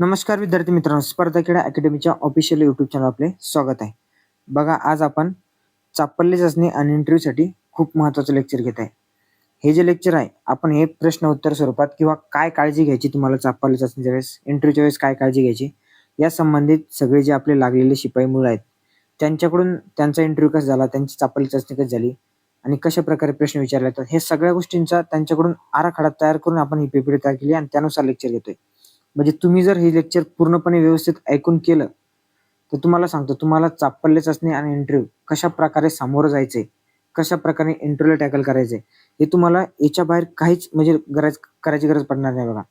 नमस्कार विद्यार्थी मित्रांनो, स्पर्धा क्रीडा अकॅडमीच्या ऑफिशियल यूट्यूब चॅनल आपले स्वागत आहे. बघा, आज आपण चापल्य चाचणी आणि इंटरव्ह्यूसाठी खूप महत्त्वाचं लेक्चर घेत आहे. हे जे लेक्चर आहे, आपण हे प्रश्न उत्तर स्वरूपात किंवा काय काळजी घ्यायची तुम्हाला चापल्य चाचणीच्या वेळेस, इंटरव्ह्यूच्या वेळेस काय काळजी घ्यायची, या संबंधित सगळे जे आपले लागलेले शिपाई मुलं आहेत, त्यांच्याकडून त्यांचा इंटरव्ह्यू कसा झाला, त्यांची चापल्य चाचणी कशी झाली आणि कशा प्रकारे प्रश्न विचारले जातात, हे सगळ्या गोष्टींचा त्यांच्याकडून आराखडा तयार करून आपण ही पेपर तयार केली आणि त्यानुसार लेक्चर घेतोय. म्हणजे तुम्ही जर हे लेक्चर पूर्णपणे व्यवस्थित ऐकून केलं, तर तुम्हाला सांगतो, तुम्हाला चापल्य चाचणी आणि इंटरव्ह्यू कशा प्रकारे सामोरं जायचंय, कशा प्रकारे इंटरव्ह्यूला टॅकल करायचंय, हे तुम्हाला याच्या बाहेर काहीच म्हणजे करायची गरज पडणार नाही बघा.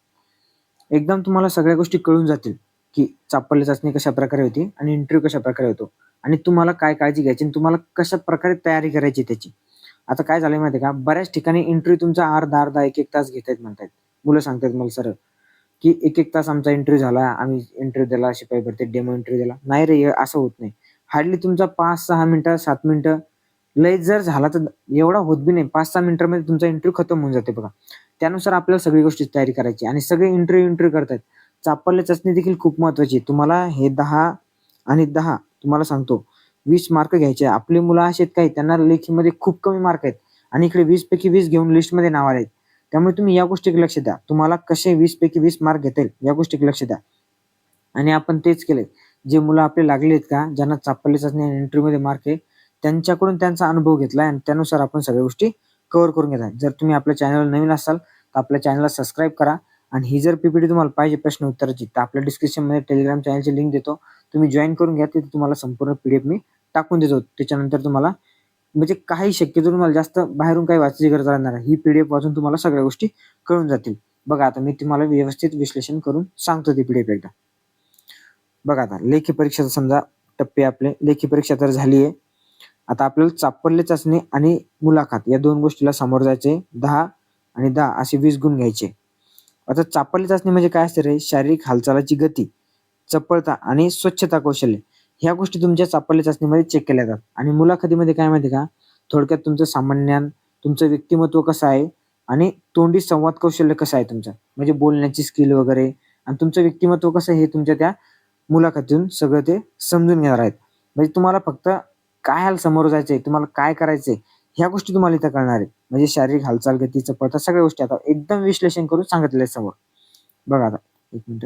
एकदम तुम्हाला सगळ्या गोष्टी कळून जातील, की चापल्य चाचणी कशा प्रकारे होती आणि इंटरव्ह्यू कशा प्रकारे होतो आणि तुम्हाला काय काळजी घ्यायची आणि तुम्हाला कशा प्रकारे तयारी करायची त्याची. आता काय झालंय माहिती आहे का, बऱ्याच ठिकाणी इंटरव्ह्यू तुमचा अर्धा-अर्धा, 1-1 तास घेतायत म्हणतायत. मुलं सांगतात मला सरळ, की 1-1 तास आमचा इंटरव्ह्यू झाला. आम्ही इंटरव्ह्यू दिला, शिपाई भरतीत डेमो इंटरव्ह्यू दिला. नाही रे, असं होत नाही. हार्डली तुमचा 5-6 मिनिटं, 7 मिनिटं लयच जर झाला तर एवढा होत बी नाही. 5-6 मिनिटांमध्ये तुमचा इंटरव्ह्यू खतम होऊन जाते बघा. त्यानुसार आपल्याला सगळी गोष्टी तयारी करायची आणि सगळे इंटरव्ह्यू करतायत. चापल्य चाचणी देखील खूप महत्त्वाची आहे. तुम्हाला हे 10 आणि 10 तुम्हाला सांगतो 20 मार्क घ्यायचे. आपली मुलं अशी आहेत काही त्यांना लेखीमध्ये खूप कमी मार्क आहेत आणि इकडे 20 पैकी 20 घेऊन लिस्टमध्ये नाव आले. त्यामुळे तुम्ही या गोष्टीकडे लक्ष द्या. तुम्हाला कसे 20 पैकी 20 मार्क घेता येईल या गोष्टीकडे लक्ष द्या. आणि आपण तेच केलंय. जे मुलं आपले लागले आहेत का, ज्यांना चापल्य चाचणी आणि इंटरव्ह्यूमध्ये मार्क आहे, त्यांच्याकडून त्यांचा अनुभव घेतलाय आणि त्यानुसार आपण सगळ्या गोष्टी कव्हर करून घेत आहे. जर तुम्ही आपल्या चॅनलवर नवीन असाल, तर आपल्या चॅनलला सबस्क्राईब करा आणि ही जर पीपीटी तुम्हाला पाहिजे प्रश्न उत्तराची, तर आपल्या डिस्क्रिप्शनमध्ये टेलिग्राम चॅनलची लिंक देतो. तुम्ही जॉइन करून घ्या. तिथे तुम्हाला संपूर्ण पीडीएफ मी टाकून देतो. त्याच्यानंतर तुम्हाला म्हणजे काही शक्यतो तुम्हाला जास्त बाहेरून काही वाचायची गरज राहणार नाही. ही पीडीएफ वाचून तुम्हाला सगळ्या गोष्टी कळून जातील. बघा, आता मी तुम्हाला व्यवस्थित विश्लेषण करून सांगतो ती पीडीएफ एकदा. बघा, आता लेखी परीक्षेचा समजा टप्पे आपले, लेखी परीक्षा तर झाली आहे. आता आपल्याला चापल्य चाचणी आणि मुलाखत या 2 गोष्टीला सामोरं जायचे. 10 आणि 10 असे 20 गुण घ्यायचे. आता चापल्य चाचणी म्हणजे काय असते रे? शारीरिक हालचालाची गती, चपळता आणि स्वच्छता कौशल्य ह्या गोष्टी तुमच्या चापल्य चाचणीमध्ये चेक केल्या जातात. आणि मुलाखतीमध्ये काय माहिती का, थोडक्यात तुमचं सामान्य ज्ञान, तुमचं व्यक्तिमत्व कसं आहे आणि तोंडी संवाद कौशल्य कसं आहे तुमचं, म्हणजे बोलण्याची स्किल वगैरे आणि तुमचं व्यक्तिमत्व कसं आहे हे तुमच्या त्या मुलाखतीतून सगळं ते समजून घेणार आहेत. म्हणजे तुम्हाला फक्त काय हाल सामोरं जायचंय, तुम्हाला काय करायचंय, ह्या गोष्टी तुम्हाला इथं कळणार आहेत. म्हणजे शारीरिक हालचाल, गती, चपळता सगळ्या गोष्टी आता एकदम विश्लेषण करून सांगितलेलं आहे समोर. बघा आता, 1 मिनिट.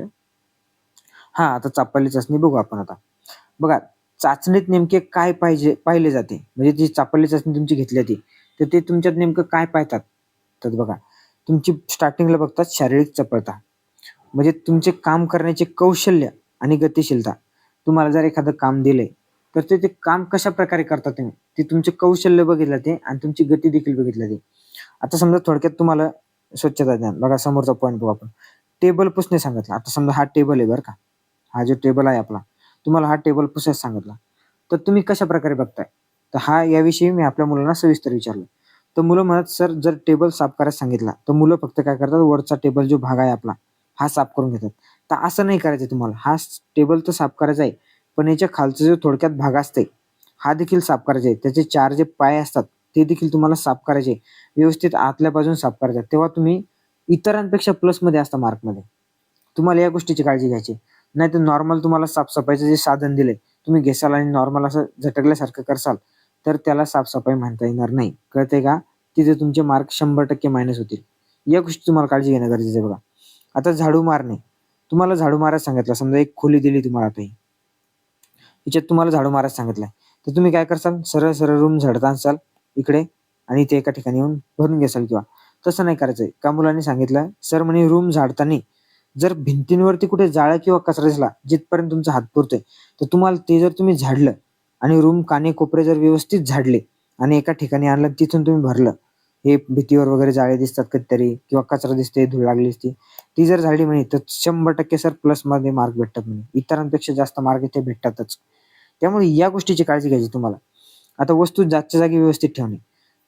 आता चापल्य चाचणी बघू आपण आता. बघा, चाचणीत नेमके काय पाहिले जाते, म्हणजे जी चापल्य चाचणी तुमची घेतली जाते, तर ते तुमच्यात नेमकं काय पाहतात? तर बघा, तुमची स्टार्टिंगला बघतात शारीरिक चपळता, म्हणजे तुमचे काम करण्याचे कौशल्य आणि गतिशीलता. तुम्हाला जर एखादं काम दिलंय, तर ते काम कशा प्रकारे करता तुम्ही, ते तुमचे कौशल्य बघितलं ते आणि तुमची गती देखील बघितलं ते. आता समजा थोडक्यात तुम्हाला स्वच्छता ज्ञान, बघा समोरचा पॉईंट बघू आपण. टेबल पुसणे सांगितलं. आता समजा हा टेबल आहे बरं का, हा जो टेबल आहे आपला, तुम्हाला हा टेबल पुसायला सांगितला, तर तुम्ही कशा प्रकारे बघताय? तर याविषयी मी आपल्या मुलांना सविस्तर विचारलं. तर मुलं म्हणत, सर जर टेबल साफ करायला सांगितला, तर मुलं फक्त काय करतात, वरचा टेबल जो भाग आहे आपला हा साफ करून घेतात. तर असं नाही करायचं तुम्हाला. हा टेबल तर साफ करायचा आहे, पण याच्या खालचा जो थोडक्यात भाग असते, हा देखील साफ करायचा आहे. त्याचे 4 जे पाय असतात ते देखील तुम्हाला साफ करायचे. व्यवस्थित आतल्या बाजून साफ करायचे. तेव्हा तुम्ही इतरांपेक्षा प्लसमध्ये असता मार्कमध्ये. तुम्हाला या गोष्टीची काळजी घ्यायची. नाहीतर नॉर्मल तुम्हाला साफसफाईचं जे साधन दिलंय, तुम्ही घेसाल आणि नॉर्मल असं झटकल्यासारखं करसाल, तर त्याला साफसफाई म्हणता येणार नाही. कळतंय का? तिथे तुमचे मार्क 100% मायनस होतील. या गोष्टी तुम्हाला काळजी घेणं गरजेचं आहे बघा. आता झाडू मारणे. तुम्हाला झाडू मारायला सांगितलं. समजा एक खोली दिली तुम्हाला आता ही. हिच्यात तुम्हाला झाडू मारायला सांगितलंय. तर तुम्ही काय करसाल? सरळ-सरळ रूम झडत आणसाल इकडे आणि ते एका ठिकाणी येऊन भरून घेसाल किंवा तसं नाही करायचंय. का मुलांनी सांगितलं, सर म्हणे रूम झाडताना जर भिंतींवरती कुठे जाळं किंवा कचरा दिसला, जिथपर्यंत तुमचा हात पुरतोय, तर तुम्हाला ते जर तुम्ही झाडलं आणि रूम काने-कोपरे जर व्यवस्थित झाडले आणि एका ठिकाणी आणलं तिथून तुम्ही भरलं. हे भिंतीवर वगैरे जाळे दिसतात कधीतरी किंवा कचरा दिसते, धूळ लागली असते. ती जर झाडली म्हणे, तर 100% सर प्लसमध्ये मार्क भेटतात म्हणे. इतरांपेक्षा जास्त मार्क इथे भेटतातच. त्यामुळे या गोष्टीची काळजी घ्यायची तुम्हाला. आता वस्तू जागच्या जागी व्यवस्थित ठेवणे.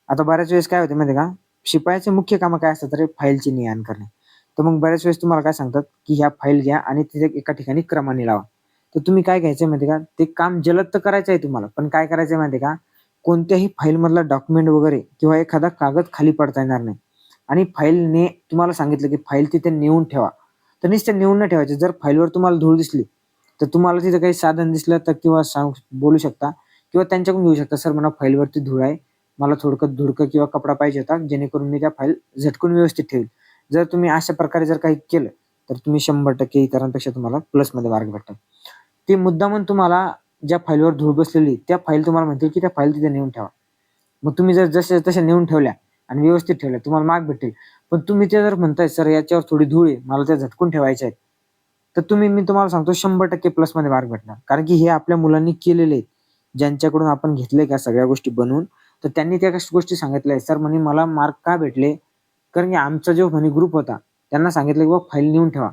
आता बऱ्याच वेळेस काय होते माहिती आहे का? शिपायाचे मुख्य कामं काय असतात? तर फाईलची ने-आण करणे. तर मग बऱ्याच वेळेस तुम्हाला काय सांगतात, की ह्या फाईल घ्या आणि तिथे एका ठिकाणी क्रमाने लावा. तर तुम्ही काय घ्यायचंय माहिती आहे का? ते काम जलद तर करायचं आहे तुम्हाला, पण काय करायचंय माहिती आहे का? कोणत्याही फाईलमधला डॉक्युमेंट वगैरे किंवा एखादा कागद खाली पडता येणार नाही. आणि फाईलने तुम्हाला सांगितलं, की फाईल तिथे नेऊन ठेवा. तर नुसतं नेऊन न ठेवायचं. जर फाईलवर तुम्हाला धूळ दिसली तर तुम्हाला तिथं काही साधन दिसलं तर किंवा बोलू शकता किंवा त्यांच्याकडून घेऊ शकता, सर मला फाईलवरती धूळ आहे, मला थोडकं धुडकं किंवा कपडा पाहिजे होता जेणेकरून मी त्या फाईल झटकून व्यवस्थित ठेवेल. जर तुम्ही अशा प्रकारे जर काही केलं तर तुम्ही 100% इतरांपेक्षा तुम्हाला प्लसमध्ये मार्क भेटतात. ते मुद्दामून तुम्हाला ज्या फाईलवर धूळ बसलेली त्या फाईल तुम्हाला म्हणतील की त्या फाईल तिथे नेऊन ठेवा. मग तुम्ही जर जसे तशा नेऊन ठेवल्या आणि व्यवस्थित ठेवल्या तुम्हाला मार्क भेटेल. पण तुम्ही ते जर म्हणताय सर याच्यावर थोडी धूळ आहे, मला त्या झटकून ठेवायच्या आहेत, तर मी तुम्हाला सांगतो 100% प्लसमध्ये मार्क भेटणार. कारण की हे आपल्या मुलांनी केलेले आहेत. ज्यांच्याकडून आपण घेतलंय का सगळ्या गोष्टी बनवून, तर त्यांनी त्या गोष्टी सांगितल्या सर म्हणे मला मार्क का भेटले? कारण की आमचा जो म्हणे ग्रुप होता त्यांना सांगितलं की बाबा फाईल नेऊन ठेवा.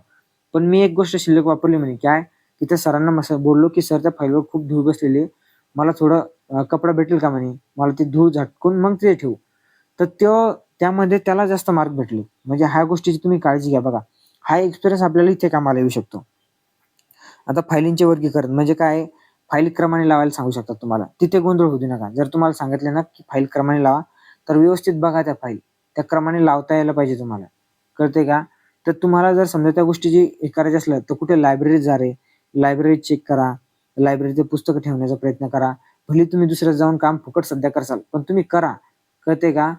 पण मी एक गोष्ट शिल्लक वापरली म्हणे काय, की त्या सरांना बोललो की सर त्या फाईलवर खूप धूळ बसलेली आहे. मला थोडं कपडा भेटेल का म्हणे? मला ती धूळ झटकून मग ते ठेवू. तर त्यामध्ये त्याला जास्त मार्क भेटले. म्हणजे ह्या गोष्टीची तुम्ही काळजी घ्या बघा. हा एक्सपिरियन्स आपल्याला इथे कामाला येऊ शकतो. आता फायलींचे वर्गीकरण म्हणजे काय? फाईल क्रमाने लावायला सांगू शकतात तुम्हाला. तिथे गोंधळ होऊ देऊ नका. जर तुम्हाला सांगितलं ना की फाईल क्रमाने लावा, तर व्यवस्थित बघा त्या फाईल. त्या क्रमाने लावता यायला पाहिजे तुम्हाला. कळतंय का? तर तुम्हाला जर समजा त्या गोष्टीची हे करायची असलं तर कुठे लायब्ररीत जा रे. लायब्ररीत चेक करा. लायब्ररीत पुस्तकं ठेवण्याचा प्रयत्न करा. भले तुम्ही दुसऱ्यात जाऊन काम फुकट सध्या करसाल, पण तुम्ही करा. कळतंय का?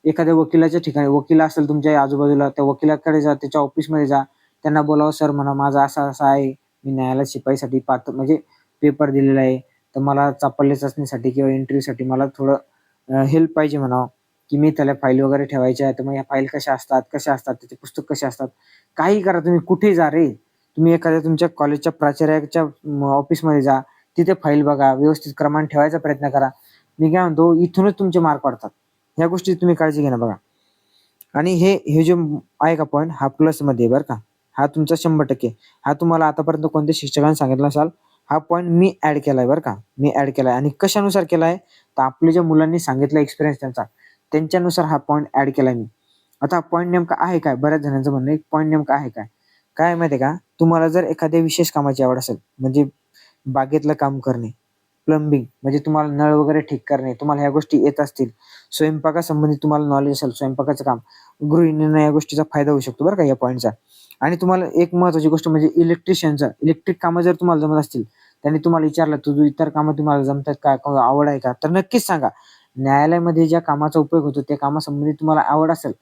एखाद्या वकिलाच्या ठिकाणी वकील असेल तुमच्या आजूबाजूला, त्या वकिलाकडे जा, त्याच्या ऑफिसमध्ये जा. त्यांना बोलावं, "सर म्हणा माझं असं-असं आहे. मी न्यायालयात शिपाईसाठी म्हणजे पेपर दिलेला आहे. तर मला चापल्य चाचणीसाठी किंवा इंटरव्ह्यूसाठी मला थोडं हेल्प पाहिजे म्हणावं, की मी त्याला फाईल वगैरे ठेवायच्या आहेत. तर मग ह्या फाईल कशा असतात, त्याचे पुस्तक कसे असतात?" काहीही करा तुम्ही, कुठेही जा रे. तुम्ही एखाद्या तुमच्या कॉलेजच्या प्राचार्याच्या ऑफिसमध्ये जा. तिथे फाईल बघा. व्यवस्थित क्रमाने ठेवायचा प्रयत्न करा. मी काय म्हणतो इथूनच तुमचे मार्क वाढतात. ह्या गोष्टीची तुम्ही काळजी घ्या ना बघा. आणि हे जो आहे का पॉईंट हा प्लसमध्ये आहे बरं का. हा तुमचा 100%. हा तुम्हाला आतापर्यंत कोणत्या शिक्षकाने सांगितला नसाल. हा पॉईंट मी ॲड केलाय बरं का. मी ॲड केलाय आणि कशानुसार केलाय? तर आपल्या ज्या मुलांनी सांगितला एक्सपिरियन्स त्यांच्यानुसार हा पॉईंट ॲड केलाय मी. आता पॉईंट नेमका आहे काय? बऱ्याच जणांचं म्हणणं आहे पॉईंट नेमका आहे काय? काय आहे माहिती आहे का? तुम्हाला जर एखाद्या विशेष कामाची आवड असेल, म्हणजे बागेतलं काम करणे, प्लंबिंग म्हणजे तुम्हाला नळ वगैरे ठीक करणे, तुम्हाला ह्या गोष्टी येत असतील. स्वयंपाकासंबंधित तुम्हाला नॉलेज असेल, स्वयंपाकाचं काम, गृहिणींना या गोष्टीचा फायदा होऊ शकतो बरं का या पॉईंटचा. आणि तुम्हाला एक महत्त्वाची गोष्ट म्हणजे इलेक्ट्रिक कामं जर तुम्हाला जमत असतील, त्यांनी तुम्हाला विचारलं, "तुझं इतर कामं तुम्हाला जमतात का? आवड आहे का?" तर नक्कीच सांगा. न्यायालयामध्ये ज्या कामाचा उपयोग होतो, त्या कामासंबंधित तुम्हाला आवड असेल,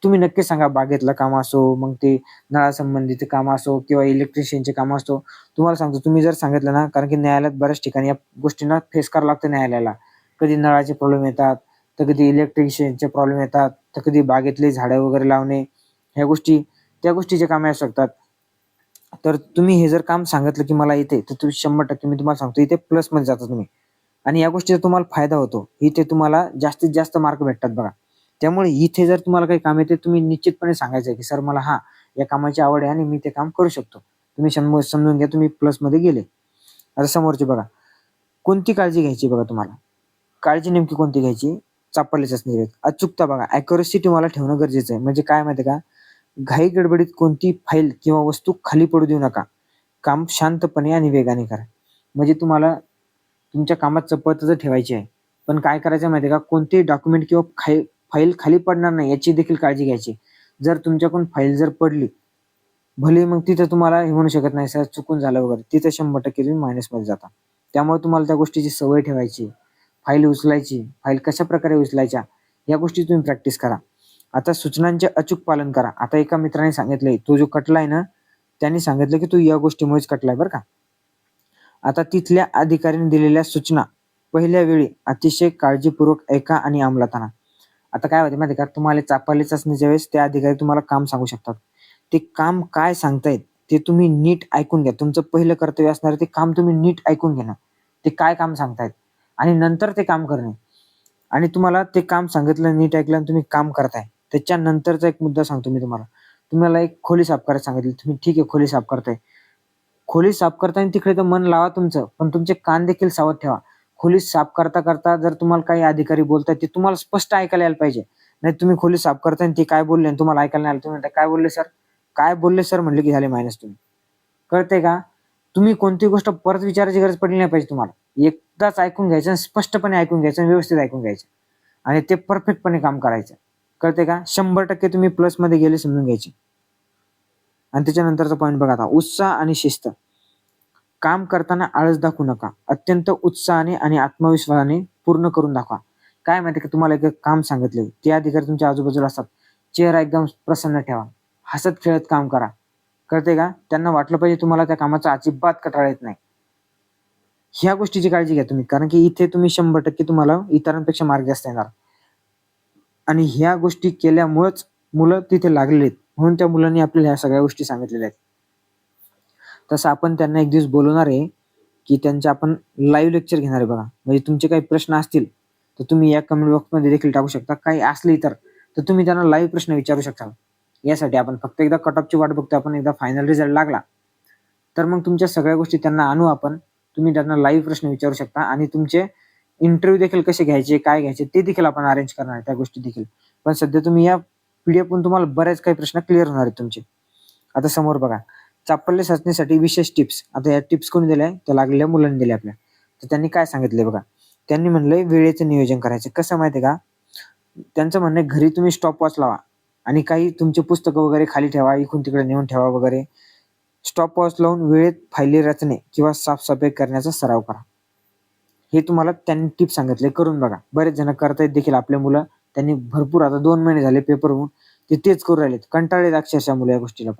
तुम्ही नक्कीच सांगा. बागेतलं काम असो, मग ते नळासंबंधित काम असो किंवा इलेक्ट्रिशियनचे काम असो. तुम्हाला सांगतो तुम्ही जर सांगितलं ना, कारण की न्यायालयात बऱ्याच ठिकाणी या गोष्टींना फेस करावं लागतं न्यायालयाला. कधी नळाचे प्रॉब्लेम येतात, तर कधी इलेक्ट्रिशियनचे प्रॉब्लेम येतात, तर कधी बागेतली झाडं वगैरे लावणे, ह्या गोष्टी त्या गोष्टीचे कामे असू शकतात. तर तुम्ही हे जर काम सांगितलं की मला येते, तर तुम्ही 100% मी तुम्हाला सांगतो इथे प्लसमध्ये जाता तुम्ही. आणि या गोष्टीचा तुम्हाला फायदा होतो. इथे तुम्हाला जास्तीत जास्त मार्क भेटतात बघा. त्यामुळे इथे जर तुम्हाला काही काम येते तुम्ही निश्चितपणे सांगायचं आहे की सर मला या कामाची आवड आहे आणि मी ते काम करू शकतो. तुम्ही समजून घ्या तुम्ही प्लसमध्ये गेले. आता समोरचे बघा, कोणती काळजी घ्यायची बघा तुम्हाला. काळजी नेमकी कोणती घ्यायची? चापल्य चाचणी. अचूकता बघा, ॲक्युरसी तुम्हाला ठेवणं गरजेचं आहे. म्हणजे काय माहिती आहे का? घाई गडबडीत कोणती फाईल किंवा वस्तू खाली पडू देऊ नका. काम शांतपणे आणि वेगाने करा. म्हणजे तुम्हाला तुमच्या कामात चपळता ठेवायची आहे. पण काय करायचं माहिती आहे का? कोणतेही डॉक्युमेंट किंवा फाईल खाली पडणार नाही याची देखील काळजी घ्यायची. जर तुमच्याकडून फाईल जर पडली, भले मग तिथं तुम्हाला हे म्हणू शकत नाही सर चुकून झालं वगैरे. तिथं 100% तुम्ही मायनसमध्ये जाता. त्यामुळे तुम्हाला त्या गोष्टीची सवय ठेवायची. फाईल उचलायची, फाईल कशाप्रकारे उचलायच्या या गोष्टी तुम्ही प्रॅक्टिस करा. आता सूचनांचे अचूक पालन करा. आता एका मित्राने सांगितलंय, तो जो कटलाय ना, त्यांनी सांगितलं की तू या गोष्टीमुळेच कटलाय बरं का. आता तिथल्या अधिकाऱ्याने दिलेल्या सूचना पहिल्या वेळी अतिशय काळजीपूर्वक ऐका आणि अंमलात आणा. आता काय होते माहिती का, तुम्हाला चापल्य चाचणीच्या वेळेस ते अधिकारी तुम्हाला काम सांगू शकतात. ते काम काय सांगतायत ते तुम्ही नीट ऐकून घ्या. तुमचं पहिलं कर्तव्य असणार ते काम तुम्ही नीट ऐकून घेणं. ते काय काम सांगतायत आणि नंतर ते काम करणे. आणि तुम्हाला ते काम सांगितलं, नीट ऐकलं आणि तुम्ही काम करताय. त्याच्यानंतरचा एक मुद्दा सांगतो मी तुम्हाला. तुम्हाला एक खोली साफ करायला सांगितली. तुम्ही ठीक आहे खोली साफ करताय. खोली साफ करताना तिकडे तर मन लावा तुमचं, पण तुमचे कान देखील सावध ठेवा. खोली साफ करता जर तुम्हाला काही अधिकारी बोलतायत ते तुम्हाला स्पष्ट ऐकायला यायला पाहिजे. नाही तुम्ही खोली साफ करताय आणि ते काय बोलले आणि तुम्हाला ऐकायला नाही आलं. तुम्ही म्हणता, "काय बोलले सर?" काय बोलले सर म्हटले की झाले मायनस तुम्ही. कळतंय का? तुम्ही कोणती गोष्ट परत विचारायची गरज पडली नाही पाहिजे तुम्हाला. एकदाच ऐकून घ्यायचं आणि स्पष्टपणे ऐकून घ्यायचं आणि व्यवस्थित ऐकून घ्यायचं आणि ते परफेक्टपणे काम करायचं. कळतंय का? 100% तुम्ही प्लसमध्ये गेले समजून घ्यायचे. आणि त्याच्यानंतरचा पॉईंट बघा आता, उत्साह आणि शिस्त. काम करताना आळस दाखवू नका, अत्यंत उत्साहाने आणि आत्मविश्वासाने पूर्ण करून दाखवा. काय माहिती का, तुम्हाला एक काम सांगितले, ते अधिकारी तुमच्या आजूबाजूला असतात, चेहरा एकदम प्रसन्न ठेवा, हसत खेळत काम करा. कळते का, त्यांना वाटलं पाहिजे तुम्हाला त्या कामाचा अजिबात कंटाळा येत नाही. ह्या गोष्टीची काळजी घ्या तुम्ही, कारण की इथे तुम्ही 100% तुम्हाला इतरांपेक्षा मार्क जास्त येणार. आणि ह्या गोष्टी केल्यामुळेच मुलं तिथे लागलेले आहेत, म्हणून त्या मुलांनी आपल्याला ह्या सगळ्या गोष्टी सांगितलेल्या आहेत. तसं आपण त्यांना एक दिवस बोलवणार आहे, की त्यांचे आपण लाईव्ह लेक्चर घेणार आहे बघा. म्हणजे तुमचे काही प्रश्न असतील तर तुम्ही या कमेंट बॉक्समध्ये देखील टाकू शकता. काही असले तर तुम्ही त्यांना लाईव्ह प्रश्न विचारू शकता. यासाठी आपण फक्त एकदा कट ऑफची वाट बघतो, आपण एकदा फायनल रिझल्ट लागला तर मग तुमच्या सगळ्या गोष्टी त्यांना आणू आपण. तुम्ही त्यांना लाईव्ह प्रश्न विचारू शकता आणि तुमचे इंटरव्ह्यू देखील कसे घ्यायचे, काय घ्यायचे ते देखील आपण अरेंज करणार आहे, त्या गोष्टी देखील. पण सध्या तुम्ही या पीडीएफमधून तुम्हाला बरेच काही प्रश्न क्लिअर होणार आहेत तुमचे. आता समोर बघा, चापल्य चाचणीसाठी विशेष टिप्स. आता या टिप्स कोणी दिल्या, त्या लागलेल्या मुलांनी दिल्या आपल्या. तर त्यांनी काय सांगितलंय बघा, त्यांनी म्हणलंय वेळेचं नियोजन करायचं. कसं माहितीये का, त्यांचं म्हणणं घरी तुम्ही स्टॉप वॉच लावा आणि काही तुमचे पुस्तकं वगैरे खाली ठेवा, इकडून तिकडे नेऊन ठेवा वगैरे. स्टॉप वॉच लावून वेळेत फायली रचणे किंवा साफसफाई करण्याचा सराव करा. हे तुम्हाला त्यांनी टिप्स सांगितले, करून बघा. बरेच जण करतायत देखील आपले मुलं. त्यांनी भरपूर, आता 2 महिने झाले पेपर होऊन ते तेच करू राहिलेत. कंटाळलेत अक्षरशः मुलं या गोष्टीला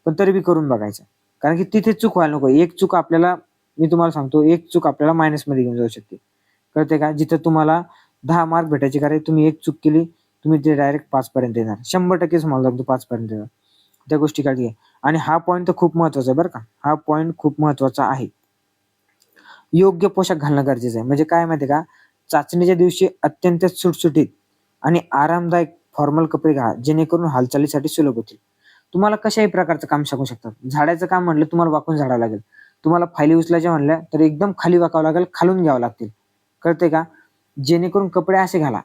पण तरी बी करून बघायचं. कारण की तिथे चूक व्हायला नको. एक चूक आपल्याला, मी तुम्हाला सांगतो, एक चूक आपल्याला मायनसमध्ये घेऊन जाऊ शकते. कळते का, जिथं तुम्हाला 10 मार्क भेटायचे, कारण तुम्ही एक चूक केली, तुम्ही ते डायरेक्ट 5 पर्यंत येणार. 100% तुम्हाला सांगतो 5 पर्यंत येणार. त्या गोष्टी काळजी घ्या. आणि हा पॉईंट तर खूप महत्वाचा आहे बरं का. हा पॉईंट खूप महत्वाचा आहे. योग्य पोशाख घालणं गरजेचं आहे. म्हणजे काय माहिती का, चाचणीच्या दिवशी अत्यंत सुटसुटीत आणि आरामदायक फॉर्मल कपडे घाला, जेणेकरून हालचालीसाठी सुलभ होतील. तुम्हाला कशाही प्रकारचं काम सांगू शकतात. झाडाचं काम म्हणलं तुम्हाला वाकून झाडावं लागेल. तुम्हाला फायली उचलायच्या म्हणल्या तर एकदम खाली वाकावं लागेल, खालून घ्यावं लागतील. कळते का, जेणेकरून कपडे असे घाला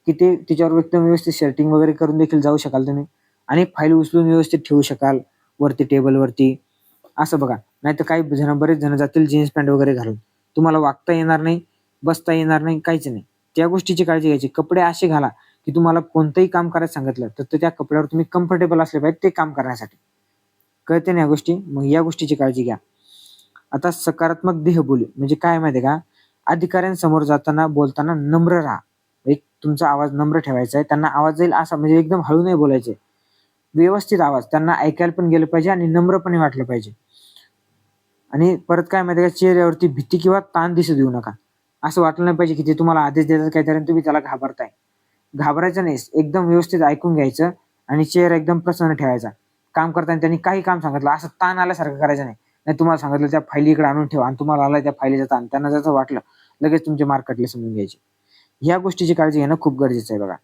की ते तिच्यावर एकदम व्यवस्थित शर्टिंग वगैरे करून देखील जाऊ शकाल तुम्ही आणि फाईल उचलून व्यवस्थित ठेवू शकाल वरती टेबलवरती. असं बघा. नाहीतर काही जण, बरेच जण जातील जीन्स पॅन्ट वगैरे घालून, तुम्हाला वागता येणार नाही, बसता येणार नाही, काहीच नाही. त्या गोष्टीची काळजी घ्यायची. कपडे असे घाला की तुम्हाला कोणतंही काम करायला सांगितलं तर त्या कपड्यावर तुम्ही कम्फर्टेबल असले पाहिजे ते काम करण्यासाठी. कळते ना या गोष्टी, मग या गोष्टीची काळजी घ्या. आता सकारात्मक देहबोली म्हणजे काय माहितीये का, अधिकाऱ्यांसमोर जाताना बोलताना नम्र राहा. एक तुमचा आवाज नम्र ठेवायचा आहे. त्यांना आवाज जाईल असा, म्हणजे एकदम हळू नाही बोलायचे, व्यवस्थित आवाज, त्यांना ऐकायला पण गेलं पाहिजे आणि नम्रपणे वाटलं पाहिजे. आणि परत काय माहिती का, चेहऱ्यावरती भीती किंवा ताण दिसू देऊ नका. असं वाटलं नाही पाहिजे की ते तुम्हाला आदेश देतात काहीतरी आणि तुम्ही त्याला घाबरताय. घाबरायचं नाही, एकदम व्यवस्थित ऐकून घ्यायचं आणि चेहरा एकदम प्रसन्न ठेवायचा. काम करताना त्यांनी काही काम सांगितलं असं ताण आल्यासारखं करायचं नाही. नाही, तुम्हाला सांगितलं त्या फायली इकडे आणून ठेवा आणि तुम्हाला आला त्या फायलीचा ताण, त्यांना जसं वाटलं लगेच तुमचे मार्क कटले समजून घ्यायचे. ह्या गोष्टीची काळजी घेणं खूप गरजेचं आहे बघा.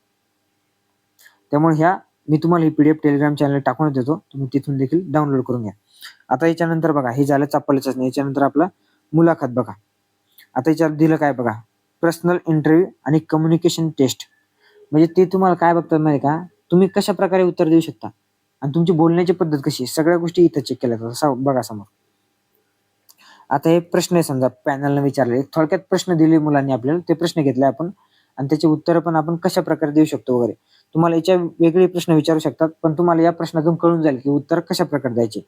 त्यामुळे मी तुम्हाला ही पीडीएफ टेलिग्राम चॅनल टाकून देतो, तुम्ही तिथून देखील डाउनलोड करून घ्या. आता याच्यानंतर बघा, हे झालं चापल्य चाचणी. याच्यानंतर आपला मुलाखत बघा. आता याच्यात दिलं काय बघा, पर्सनल इंटरव्ह्यू आणि कम्युनिकेशन टेस्ट. म्हणजे ते तुम्हाला काय बघतात माहिती का, तुम्ही कशा प्रकारे उत्तर देऊ शकता आणि तुमची बोलण्याची पद्धत कशी, सगळ्या गोष्टी इथं चेक केल्या जातात. बघा समोर आता हे प्रश्न आहे, समजा पॅनलने विचारले, थोडक्यात प्रश्न दिले मुलांनी आपल्याला, ते प्रश्न घेतले आपण आणि त्याची उत्तरं पण आपण कशा प्रकारे देऊ शकतो वगैरे. तुम्हाला याच्या वेगळे प्रश्न विचारू शकतात, पण तुम्हाला या प्रश्नातून कळून जाईल की उत्तर कशा प्रकारे द्यायचे.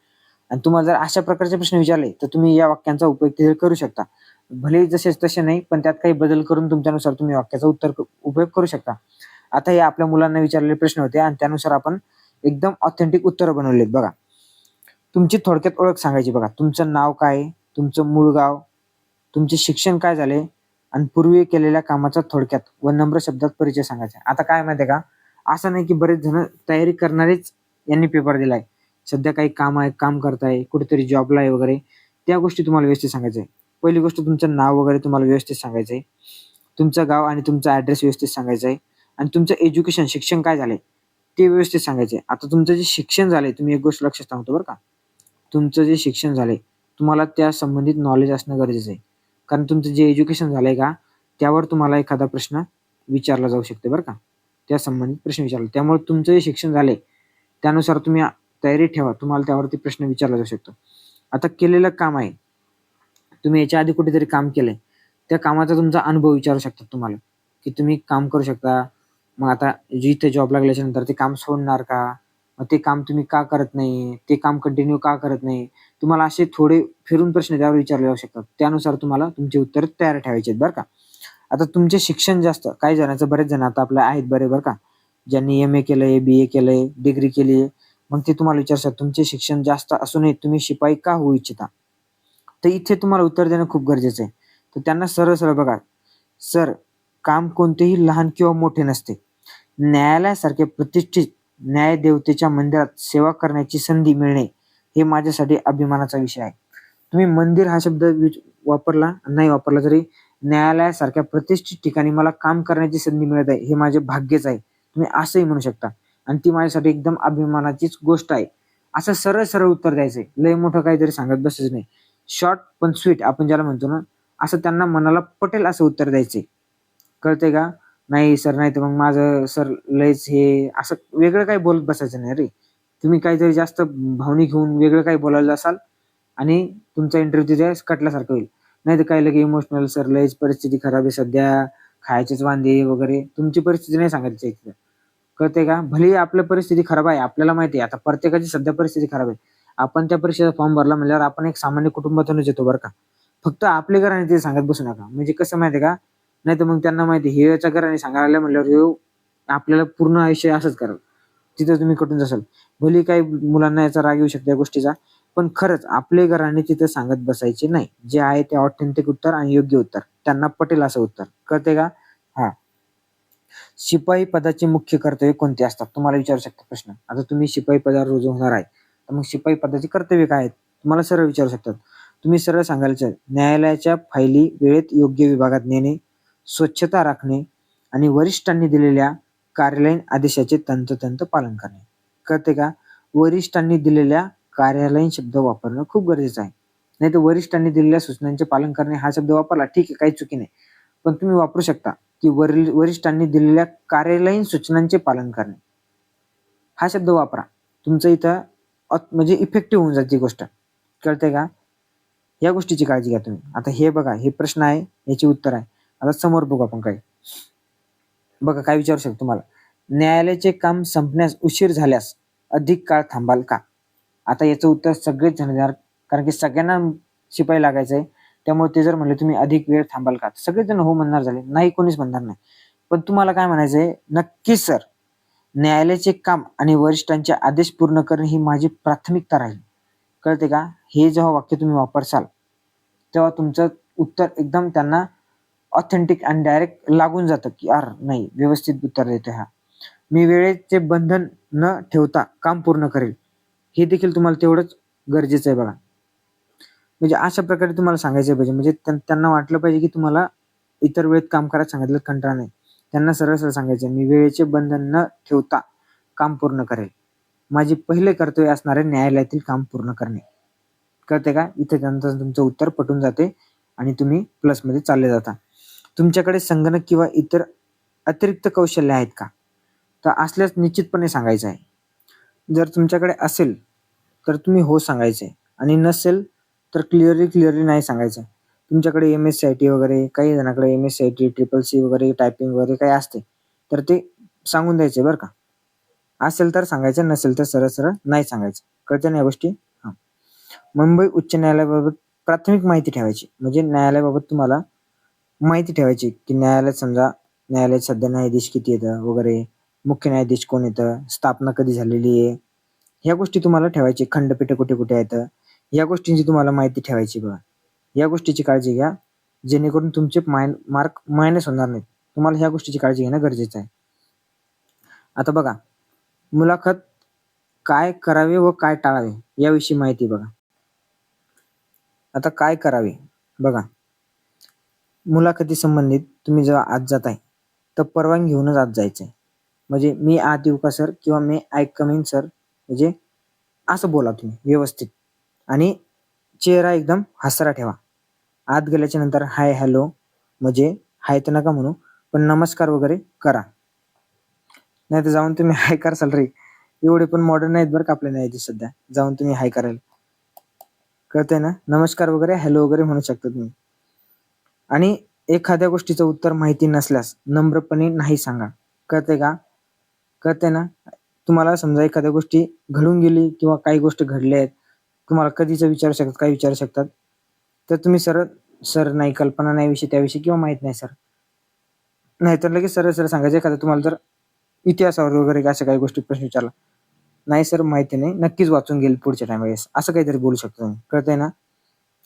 आणि तुम्हाला जर अशा प्रकारचे प्रश्न विचारले तर तुम्ही या वाक्यांचा उपयोग तिथे करू शकता. भले जसे तसे नाही, पण त्यात काही बदल करून तुमच्यानुसार तुम्ही वाक्याचा उपयोग करू शकता. आता हे आपल्या मुलांना विचारलेले प्रश्न होते आणि त्यानुसार आपण एकदम ऑथेंटिक उत्तरं बनवलेत बघा. तुमची थोडक्यात ओळख सांगायची बघा. तुमचं नाव काय, तुमचं मूळ गाव, तुमचे शिक्षण काय झाले आणि पूर्वी केलेल्या कामाचा थोडक्यात व नम्र शब्दात परिचय सांगायचा. आता काय माहितीये का, असं नाही की बरेच जण तयारी करणारेच यांनी पेपर दिलाय, सध्या काही काम आहे, काम करताय, कुठेतरी जॉबला आहे वगैरे, त्या गोष्टी तुम्हाला व्यवस्थित सांगायचं आहे. पहिली गोष्ट, तुमचं नाव वगैरे तुम्हाला व्यवस्थित सांगायचं आहे. तुमचं गाव आणि तुमचा ऍड्रेस व्यवस्थित सांगायचा आहे आणि तुमचं एज्युकेशन, शिक्षण काय झालंय ते व्यवस्थित सांगायचे. आता तुमचं जे शिक्षण झालंय, तुम्ही एक गोष्ट लक्षात सांगतो बरं का, तुमचं जे शिक्षण झालंय तुम्हाला त्या संबंधित नॉलेज असणं गरजेचं आहे. कारण तुमचं जे एज्युकेशन झालंय का, त्यावर तुम्हाला एखादा प्रश्न विचारला जाऊ शकतो बरं का, त्या संबंधित प्रश्न विचारला. त्यामुळे तुमचं जे शिक्षण झालंय त्यानुसार तुम्ही तयारी ठेवा, तुम्हाला त्यावरती प्रश्न विचारला जाऊ शकतो. आता केलेलं काम आहे, तुम्ही याच्या आधी कुठेतरी काम केलंय, त्या कामाचा तुमचा अनुभव विचारू शकतात तुम्हाला, की तुम्ही काम करू शकता. मग आता जिथे जॉब लागल्याच्या नंतर ते काम सोडणार का, मग ते काम तुम्ही का करत नाही, ते काम कंटिन्यू का करत नाही, तुम्हाला असे थोडे फिरून प्रश्न त्यावर विचारले जाऊ शकतात. त्यानुसार तुम्हाला तुमची उत्तर तयार ठेवायची आहेत बरं का. आता तुमचे शिक्षण जास्त, काही जणांचं, बरेच जण आता आपले आहेत बरे बरं का, ज्यांनी MA केलंय, BA केलंय, डिग्री केली आहे. मग ते तुम्हाला विचारतात तुमचे शिक्षण जास्त असूनही तुम्ही शिपाई का होऊ इच्छिता? तर इथे तुम्हाला उत्तर देणं खूप गरजेचं आहे. तर त्यांना सरळ-सरळ बघा, "सर, काम कोणतेही लहान किंवा मोठे नसते. न्यायालयासारखे प्रतिष्ठित न्यायदेवतेच्या मंदिरात सेवा करण्याची संधी मिळणे, हे माझ्यासाठी अभिमानाचा विषय आहे." तुम्ही मंदिर हा शब्द वापरला, नाही वापरला तरी न्यायालयासारख्या प्रतिष्ठित ठिकाणी मला काम करण्याची संधी मिळत आहे, हे माझे भाग्यच आहे. तुम्ही असंही म्हणू शकता आणि ती माझ्यासाठी एकदम अभिमानाचीच गोष्ट आहे. असं सरळ-सरळ उत्तर द्यायचंय. लय मोठं काहीतरी सांगत बसायचं नाही. शॉर्ट पण स्वीट आपण ज्याला म्हणतो ना, असं त्यांना मनाला पटेल असं उत्तर द्यायचंय. कळतंय का? "नाही सर, नाही तर मग माझं सर लयच हे" असं वेगळं काही बोलत बसायचं नाही रे. तुम्ही काहीतरी जास्त भावनिक होऊन वेगळं काही बोलायला जासाल आणि तुमचा इंटरव्ह्यू तिथे कटल्यासारखं होईल. नाहीतर काय लगे इमोशनल, "सर लयच परिस्थिती खराब आहे सध्या, खायचेच वांदे" वगैरे. तुमची परिस्थिती नाही सांगायची तिथं. कळतंय का? भलेही आपली परिस्थिती खराब आहे, आपल्याला माहिती आहे. आता प्रत्येकाची सध्या परिस्थिती खराब आहे. आपण त्या परीक्षेचा फॉर्म भरला म्हणल्यावर आपण एक सामान्य कुटुंबातूनच येतो बरं का. फक्त आपले घराणे ते सांगत बसू नका. म्हणजे कसं माहिती आहे का? नाहीतर मग त्यांना माहिती आहे, हे याच्या घराणे सांगायला लागले म्हणल्यावर ह्यो आपल्याला पूर्ण आयुष्य असंच करेल. तिथं तुम्ही कटून जासाल. भलेही काही मुलांना याचा राग येऊ शकतो या गोष्टीचा. पण खरंच आपले घराणे तिथं सांगत बसायचे नाही. जे आहे ते ऑथेंटिक उत्तर आणि योग्य उत्तर. त्यांना पटेल असं उत्तर. कळतंय का? हां. शिपाई पदाचे मुख्य कर्तव्य कोणते असतात? तुम्हाला विचारू शकता प्रश्न. आता तुम्ही शिपाई पदावर रुजू होणार आहे. तर मग शिपाई पदाचे कर्तव्य काय आहेत? तुम्हाला सरळ विचारू शकतात. तुम्ही सरळ सांगायचं, न्यायालयाच्या फायली वेळेत योग्य विभागात नेणे, स्वच्छता राखणे आणि वरिष्ठांनी दिलेल्या कार्यालयीन आदेशाचे तंतोतंत पालन करणे. कळते का? वरिष्ठांनी दिलेल्या कार्यालयीन शब्द वापरणं खूप गरजेचं आहे. नाहीतर वरिष्ठांनी दिलेल्या सूचनांचे पालन करणे हा शब्द वापरला, ठीक आहे, काही चुकी नाही. पण तुम्ही वापरू शकता, की वरिष्ठांनी दिलेल्या कार्यालयीन सूचनांचे पालन करणे. हा शब्द वापरा. तुमचं इथं म्हणजे इफेक्टिव्ह होऊन जाते ती गोष्ट. कळतंय का? या गोष्टीची काळजी घ्या तुम्ही. आता हे बघा, हे प्रश्न आहे, याची उत्तर आहे. आता समोर बघू आपण काय. बघा काय विचारू शकतो तुम्हाला. न्यायालयाचे काम संपण्यास उशीर झाल्यास अधिक काळ थांबाल का? आता याचं उत्तर सगळेच जण देणार, कारण की सगळ्यांना शिपाई लागायचंय. त्यामुळे ते जर म्हणले तुम्ही अधिक वेळ थांबाल का? सगळेच जण हो म्हणणार झाले. नाही कोणीच म्हणणार नाही. पण तुम्हाला काय म्हणायचंय? नक्कीच सर. न्यायालयाचे काम आणि वरिष्ठांचे आदेश पूर्ण करणे ही माझी प्राथमिकता राहील. कळते का? हे जेव्हा वाक्य तुम्ही वापरसाल, तेव्हा तुमचं उत्तर एकदम त्यांना ऑथेंटिक आणि डायरेक्ट लागून जातं, की यार नाही, व्यवस्थित उत्तर देतोय हा. मी वेळेचे बंधन न ठेवता काम पूर्ण करेल. हे देखील तुम्हाला तेवढंच गरजेचं आहे बघा. म्हणजे अशा प्रकारे तुम्हाला सांगायचं पाहिजे. म्हणजे त्यांना वाटलं पाहिजे, की तुम्हाला इतर वेळेत काम करायला सांगितलं कंटाळा नाही. त्यांना सरळ-सरळ सांगायचं, "मी वेळेचे बंधन न ठेवता काम पूर्ण करेल. माझे पहिले कर्तव्य असणारे न्यायालयातील काम पूर्ण करणे." कळतंय का? इथे त्यानंतर तुमचं उत्तर पटून जाते आणि तुम्ही प्लसमध्ये चालले जाता. तुमच्याकडे संगणक किंवा इतर अतिरिक्त कौशल्य आहेत का? तर असल्यास निश्चितपणे सांगायचं आहे. जर तुमच्याकडे असेल, तर तुम्ही हो सांगायचं आहे आणि नसेल तर क्लिअरली नाही सांगायचं. तुमच्याकडे MS-CIT वगैरे, काही जणांकडे MS-CIT, CCC वगैरे, टायपिंग वगैरे काही असते, तर ते सांगून द्यायचे बरं का. असेल तर सांगायचं, नसेल तर सरळ-सरळ नाही सांगायचं. कळते ना या गोष्टी? हां. मुंबई उच्च न्यायालयाबाबत प्राथमिक माहिती ठेवायची. म्हणजे न्यायालयाबाबत तुम्हाला माहिती ठेवायची, की न्यायालयात समजा न्यायालयात सध्या न्यायाधीश किती येतं वगैरे, मुख्य न्यायाधीश कोण येतं, स्थापना कधी झालेली आहे, ह्या गोष्टी तुम्हाला ठेवायची. खंडपीठ कुठे-कुठे आहेत, या गोष्टींची तुम्हाला माहिती ठेवायची बघा. या गोष्टीची काळजी घ्या, जेणेकरून तुमचे मार्क मायनस होणार नाहीत. तुम्हाला ह्या गोष्टीची काळजी घेणं गरजेचं आहे. आता बघा, मुलाखत काय करावे व काय टाळावे याविषयी माहिती बघा. आता काय करावे बघा, मुलाखती संबंधित तुम्ही जेव्हा आत जाताय, तर परवानगी घेऊनच आत जायचंय. म्हणजे "मी आत येऊ का सर?" किंवा "मे आय कम इन सर?" म्हणजे असं बोला तुम्ही व्यवस्थित आणि चेहरा एकदम हसरा ठेवा. आत गेल्याच्या नंतर हाय, हॅलो, म्हणजे हाय तर नका म्हणू, पण नमस्कार वगैरे करा. नाहीतर जाऊन तुम्ही हाय करसाल रे. एवढे पण मॉडर्न नाहीत बरं का आपले न्यायाधीश सध्या. जाऊन तुम्ही हाय कराल. कळतंय ना? नमस्कार वगैरे, हॅलो वगैरे म्हणू शकता तुम्ही. आणि एखाद्या गोष्टीचं उत्तर माहिती नसल्यास नम्रपणे नाही सांगा. कळतंय का? कळतंय ना? तुम्हाला समजा एखाद्या गोष्टी घडून गेली किंवा काही गोष्टी घडल्या आहेत, तुम्हाला कधीच विचारू शकतात, काय विचारू शकतात, तर तुम्ही सरळ सर नाही, कल्पना नाही विषयी त्याविषयी किंवा माहित नाही सर, नाहीतर लगेच सरळ सरळ सांगायचं. एखादं तुम्हाला जर इतिहासावर वगैरे अशा काही गोष्टी प्रश्न विचारला, नाही सर माहिती नाही, नक्कीच वाचून घेईल पुढच्या टाइम वेळेस, असं काहीतरी बोलू शकतो तुम्ही. कळतंय ना?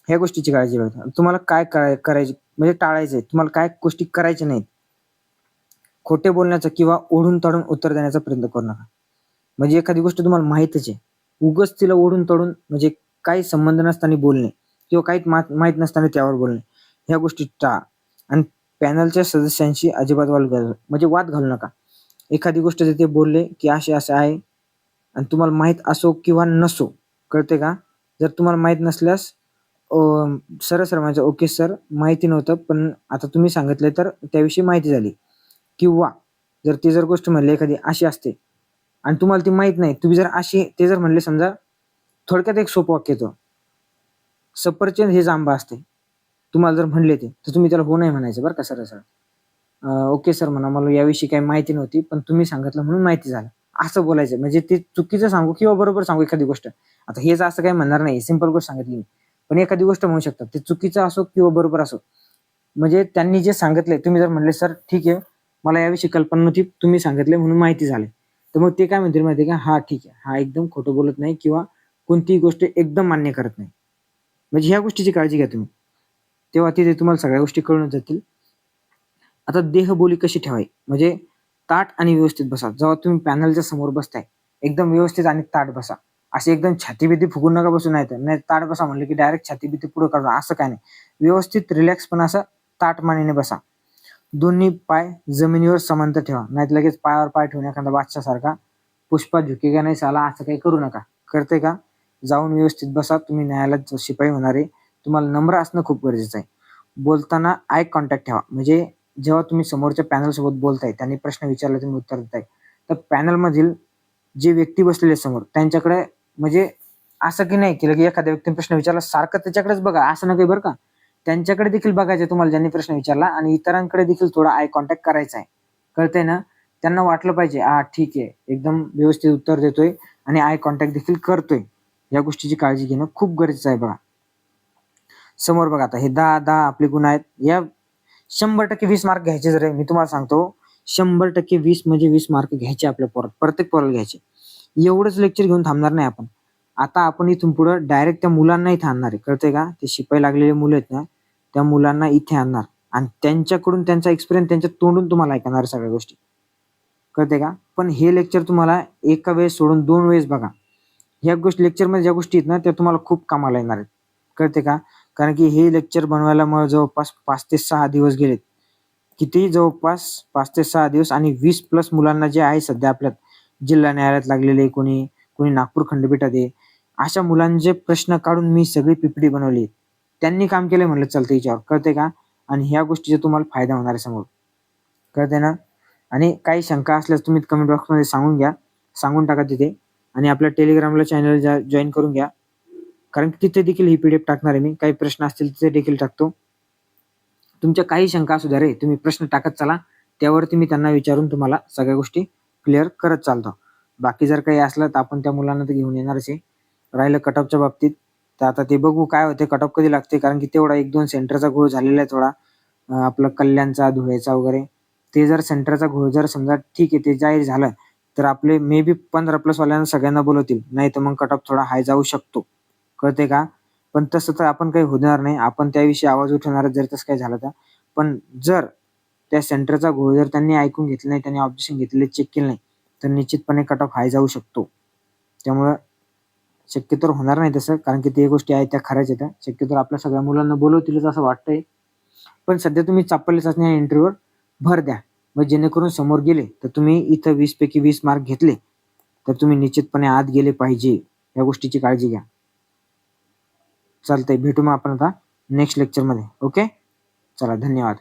ह्या गोष्टीची काळजी घ्या. तुम्हाला काय करायची म्हणजे टाळायचंय, तुम्हाला काय गोष्टी करायच्या नाहीत. खोटे बोलण्याचा किंवा ओढून ताडून उत्तर देण्याचा प्रयत्न करू नका. म्हणजे एखादी गोष्ट तुम्हाला माहीतच आहे, उगाच तिला ओढून ताडून म्हणजे काही संबंध नसताना बोलणे किंवा काही माहीत नसताना त्यावर बोलणे, ह्या गोष्टी टाळा. आणि पॅनलच्या सदस्यांशी अजिबात वाद घालू नका. एखादी गोष्ट जर ते बोलले की असे असं आहे आणि तुम्हाला माहीत असो किंवा नसो, कळते का? जर तुम्हाला माहीत नसल्यास सरळ सरळ म्हणायचं, ओके सर माहिती नव्हतं, पण आता तुम्ही सांगितले तर त्याविषयी माहिती झाली. किंवा जर ती जर गोष्ट म्हणली एखादी अशी असते आणि तुम्हाला ती माहित नाही, तुम्ही जर अशी ते जर म्हणले, समजा थोडक्यात एक सोपं वाक्य येतं, सफरचंद हे जांभा असते, तुम्हाला जर म्हणले ते, तर तुम्ही त्याला हो नाही म्हणायचं बरं का, सरळ सरळ. ओके सर म्हणा, मला याविषयी काही माहिती नव्हती, पण तुम्ही सांगितलं म्हणून माहिती झालं, असं बोलायचं. म्हणजे ते चुकीचं सांगू किंवा बरोबर सांगू एखादी गोष्ट, आता हेच असं काही म्हणणार नाही, सिंपल गोष्ट सांगितली मी, पण एखादी गोष्ट म्हणू शकतात, ते चुकीचं असो किंवा बरोबर असो. म्हणजे त्यांनी जे सांगितलंय, तुम्ही जर म्हणले सर ठीक आहे, मला याविषयी कल्पना नव्हती, तुम्ही सांगितले म्हणून माहिती झाली, तर मग ते काय म्हणतील माहिती आहे का, हा ठीक आहे, हा एकदम खोटं बोलत नाही किंवा कोणतीही गोष्ट एकदम मान्य करत नाही. म्हणजे ह्या गोष्टीची काळजी घ्या तुम्ही, तेव्हा तिथे तुम्हाला सगळ्या गोष्टी कळून जातील. आता देहबोली कशी ठेवावी, म्हणजे ताठ आणि व्यवस्थित बसा. जेव्हा तुम्ही पॅनलच्या समोर बसताय, एकदम व्यवस्थित आणि ताठ बसा. असे एकदम छाती फुगून नका बसू, नाही ताठ बसा म्हणलं की डायरेक्ट छाती पुढे काढून, असं काय नाही. व्यवस्थित रिलॅक्स पण असं ताठ मानेने बसा. दोन्ही पाय जमिनीवर समांतर ठेवा, नाहीतर लगेच पायावर पाय ठेवून एखादा बादशाह सारखा पुष्पा झुकेगा नाही साला, असं काही करू नका. कळतंय का? जाऊन व्यवस्थित बसा. तुम्ही न्यायालयात शिपाई होणार आहे, तुम्हाला नम्र असणं खूप गरजेचं आहे. बोलताना आय कॉन्टॅक्ट ठेवा, म्हणजे जेव्हा तुम्ही समोरच्या पॅनल सोबत बोलताय, त्यांनी प्रश्न विचारला, तुम्ही उत्तर देताय, तर पॅनल मधील जे व्यक्ती बसलेले समोर त्यांच्याकडे, म्हणजे असं की नाही की लगे एखाद्या व्यक्तीने प्रश्न विचारला सारखं त्याच्याकडेच बघा, असं नका बरं का. त्यांच्याकडे देखील बघायचं तुम्हाला, ज्यांनी प्रश्न विचारला, आणि इतरांकडे देखील थोडा आय कॉन्टॅक्ट करायचा आहे. कळतंय ना? त्यांना वाटलं पाहिजे, हा ठीक आहे, एकदम व्यवस्थित उत्तर देतोय आणि आय कॉन्टॅक्ट देखील करतोय. या गोष्टीची काळजी घेणं खूप गरजेचं आहे. बघा समोर, बघा आता हे 10 आपले गुण आहेत. या 100% 20 मार्क घ्यायचे. जर मी तुम्हाला सांगतो, 100% 20 म्हणजे 20 मार्क घ्यायचे आपल्या पोरात, प्रत्येक पोराला घ्यायचे. एवढंच लेक्चर घेऊन थांबणार नाही आपण. आता आपण इथून पुढे डायरेक्ट त्या मुलांना इथे आणणार आहे. कळतंय का? ते शिपाई लागलेले मुलं आहेत ना, त्या मुलांना इथे आणणार आणि त्यांच्याकडून त्यांचा एक्सपिरियन्स त्यांच्या तोंडून तुम्हाला ऐकणार सगळ्या गोष्टी. कळतंय का? पण हे लेक्चर तुम्हाला एका वेळेस सोडून 2 वेळेस बघा. ह्या गोष्टी लेक्चरमध्ये ज्या गोष्टी आहेत ना, त्या तुम्हाला खूप कामाला येणार आहेत. कळते का? कारण की हे लेक्चर बनवायला मला जवळपास 5 ते 6 दिवस गेलेत. किती? जवळपास 5 ते 6 दिवस. आणि 20+ मुलांना जे आहे सध्या आपल्यात जिल्हा न्यायालयात लागलेले, कोणी नागपूर खंडपीठात आहे, अशा मुलांचे प्रश्न काढून मी सगळी पीपीटी बनवली. त्यांनी काम केलंय म्हणलं चालतं याच्यावर. कळतंय का? आणि ह्या गोष्टीचा तुम्हाला फायदा होणार आहे समोर. कळतंय ना? आणि काही शंका असल्यास तुम्ही कमेंट बॉक्समध्ये सांगून टाका तिथे. आणि आपल्या टेलिग्रामला चॅनल जॉईन करून घ्या, कारण तिथे देखील ही पीडीएफ टाकणार आहे मी. काही प्रश्न असतील तिथे देखील टाकतो. तुमच्या काही शंका असू द्या रे, तुम्ही प्रश्न टाकत चला, त्यावरती मी त्यांना विचारून तुम्हाला सगळ्या गोष्टी क्लिअर करत चालतो. बाकी जर काही असलं तर आपण त्या मुलांना तर घेऊन येणारच आहे. राहिलं कटऑफच्या बाबतीत, तर आता ते बघू काय होते, कटऑफ कधी लागते, कारण की तेवढा 1-2 सेंटरचा घोळ झालेला आहे थोडा, आपलं कल्याणचा, धुळेचा वगैरे. ते जर सेंटरचा घोळ जर समजा ठीक आहे ते जाहीर झालं, तर आपले मे बी 15+ वाल्यांना सगळ्यांना बोलवतील, नाही तर मग कटऑफ थोडा हाय जाऊ शकतो. कळते का? पण तसं तर आपण काही होणार नाही, आपण त्याविषयी आवाज उठवणार जर तसं काही झालं तर. पण जर त्या सेंटरचा घोळ जर त्यांनी ऐकून घेतलं नाही, त्यांनी ऑब्जेक्शन घेतले, चेक केलं नाही, तर निश्चितपणे कटऑफ हाय जाऊ शकतो. त्यामुळं शक्यतो होणार नाही तसं, कारण की ते गोष्टी आहेत त्या खऱ्याच येतात. शक्यतो आपल्या सगळ्या मुलांना बोलवतीलच असं वाटतंय. पण सध्या तुम्ही चापल्य चाचणी आणि इंटरव्ह्यूवर भर द्या, मग जेणेकरून समोर गेले तर तुम्ही इथं 20 पैकी 20 मार्क घेतले तर तुम्ही निश्चितपणे आत गेले पाहिजे. या गोष्टीची काळजी घ्या. चालतंय, भेटू मग आपण आता नेक्स्ट लेक्चरमध्ये. ओके, चला, धन्यवाद.